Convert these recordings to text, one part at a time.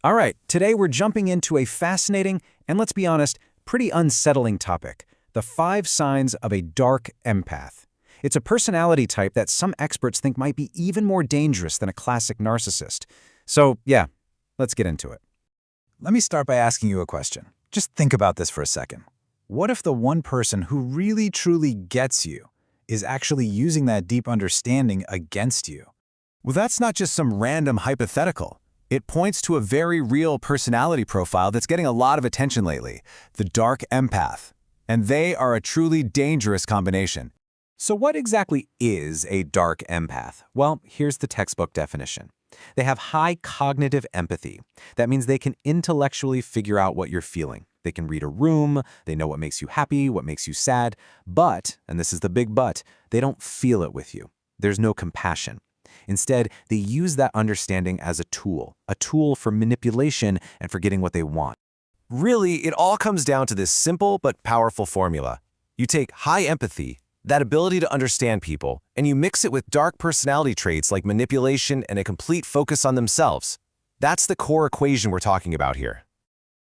All right, today we're jumping into a fascinating and, let's be honest, pretty unsettling topic: the 5 signs of a dark empath. It's a personality type that some experts think might be even more dangerous than a classic narcissist. So, yeah, let's get into it. Let me start by asking you a question. Just think about this for a second. What if the one person who really truly gets you is actually using that deep understanding against you? Well, that's not just some random hypothetical. It points to a very real personality profile that's getting a lot of attention lately: the dark empath. And they are a truly dangerous combination. So what exactly is a dark empath? Well, here's the textbook definition. They have high cognitive empathy. That means they can intellectually figure out what you're feeling. They can read a room, they know what makes you happy, what makes you sad, but, and this is the big but, they don't feel it with you. There's no compassion. Instead, they use that understanding as a tool for manipulation and for getting what they want. Really, it all comes down to this simple but powerful formula. You take high empathy, that ability to understand people, and you mix it with dark personality traits like manipulation and a complete focus on themselves. That's the core equation we're talking about here.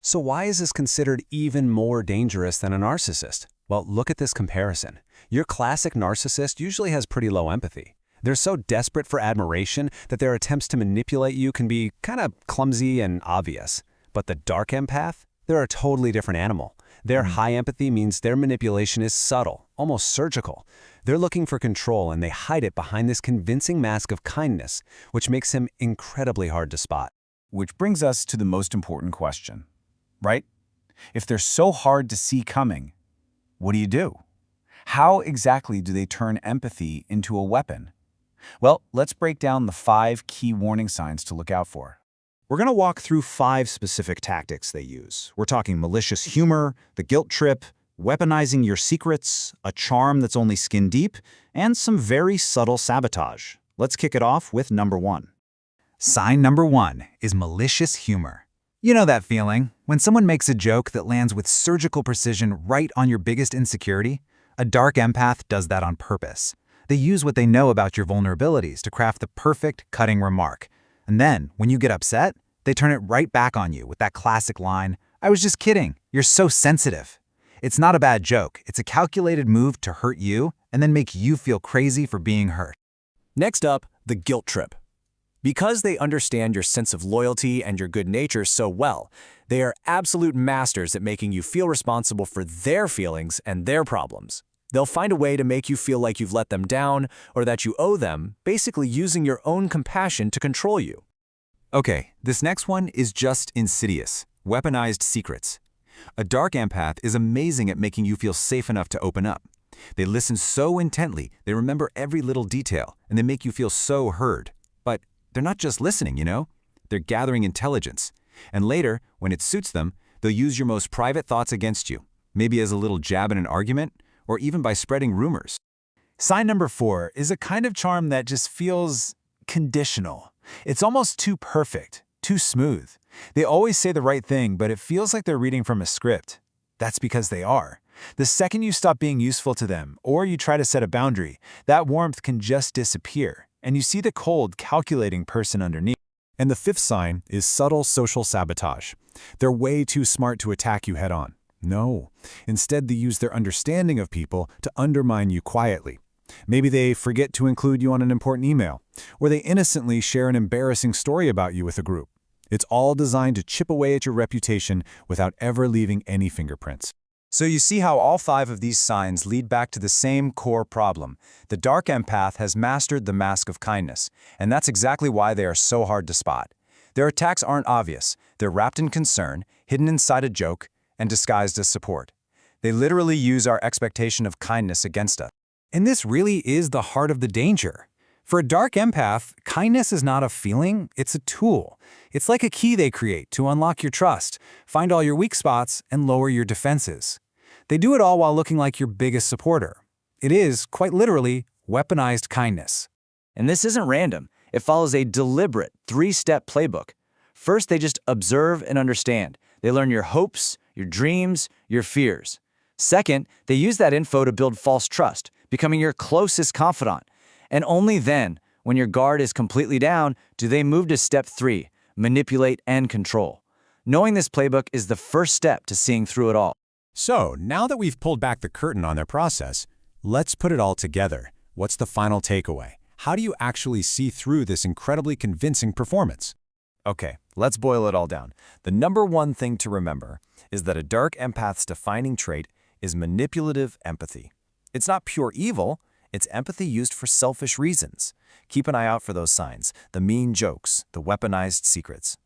So why is this considered even more dangerous than a narcissist? Well, look at this comparison. Your classic narcissist usually has pretty low empathy. They're so desperate for admiration that their attempts to manipulate you can be kind of clumsy and obvious. But the dark empath? They're a totally different animal. Their high empathy means their manipulation is subtle, almost surgical. They're looking for control, and they hide it behind this convincing mask of kindness, which makes him incredibly hard to spot. Which brings us to the most important question, right? If they're so hard to see coming, what do you do? How exactly do they turn empathy into a weapon? Well, let's break down the 5 key warning signs to look out for. We're going to walk through 5 specific tactics they use. We're talking malicious humor, the guilt trip, weaponizing your secrets, a charm that's only skin deep, and some very subtle sabotage. Let's kick it off with number 1. Sign number 1 is malicious humor. You know that feeling when someone makes a joke that lands with surgical precision right on your biggest insecurity? A dark empath does that on purpose. They use what they know about your vulnerabilities to craft the perfect, cutting remark. And then, when you get upset, they turn it right back on you with that classic line, "I was just kidding, you're so sensitive." It's not a bad joke, it's a calculated move to hurt you and then make you feel crazy for being hurt. Next up, the guilt trip. Because they understand your sense of loyalty and your good nature so well, they are absolute masters at making you feel responsible for their feelings and their problems. They'll find a way to make you feel like you've let them down or that you owe them, basically using your own compassion to control you. Okay, this next one is just insidious: weaponized secrets. A dark empath is amazing at making you feel safe enough to open up. They listen so intently, they remember every little detail, and they make you feel so heard. But they're not just listening, you know? They're gathering intelligence. And later, when it suits them, they'll use your most private thoughts against you, maybe as a little jab in an argument, or even by spreading rumors. Sign number 4 is a kind of charm that just feels conditional. It's almost too perfect, too smooth. They always say the right thing, but it feels like they're reading from a script. That's because they are. The second you stop being useful to them, or you try to set a boundary, that warmth can just disappear, and you see the cold, calculating person underneath. And the 5th sign is subtle social sabotage. They're way too smart to attack you head-on. No. Instead, they use their understanding of people to undermine you quietly. Maybe they forget to include you on an important email, or they innocently share an embarrassing story about you with a group. It's all designed to chip away at your reputation without ever leaving any fingerprints. So you see how all 5 of these signs lead back to the same core problem. The dark empath has mastered the mask of kindness, and that's exactly why they are so hard to spot. Their attacks aren't obvious. They're wrapped in concern, hidden inside a joke, and disguised as support. They literally use our expectation of kindness against us. And this really is the heart of the danger. For a dark empath, kindness is not a feeling, it's a tool. It's like a key they create to unlock your trust, find all your weak spots, and lower your defenses. They do it all while looking like your biggest supporter. It is, quite literally, weaponized kindness. And this isn't random. It follows a deliberate 3-step playbook. First, they just observe and understand. They learn your hopes, your dreams, your fears. Second, they use that info to build false trust, becoming your closest confidant. And only then, when your guard is completely down, do they move to step 3, manipulate, and control. Knowing this playbook is the first step to seeing through it all. So, now that we've pulled back the curtain on their process, let's put it all together. What's the final takeaway? How do you actually see through this incredibly convincing performance? Okay, let's boil it all down. The number one thing to remember is that a dark empath's defining trait is manipulative empathy. It's not pure evil, it's empathy used for selfish reasons. Keep an eye out for those signs, the mean jokes, the weaponized secrets.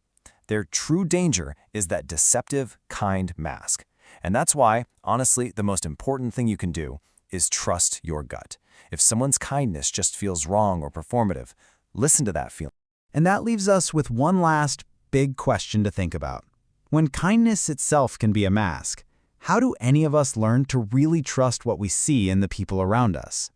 Their true danger is that deceptive, kind mask. And that's why, honestly, the most important thing you can do is trust your gut. If someone's kindness just feels wrong or performative, listen to that feeling. And that leaves us with one last big question to think about. When kindness itself can be a mask, how do any of us learn to really trust what we see in the people around us?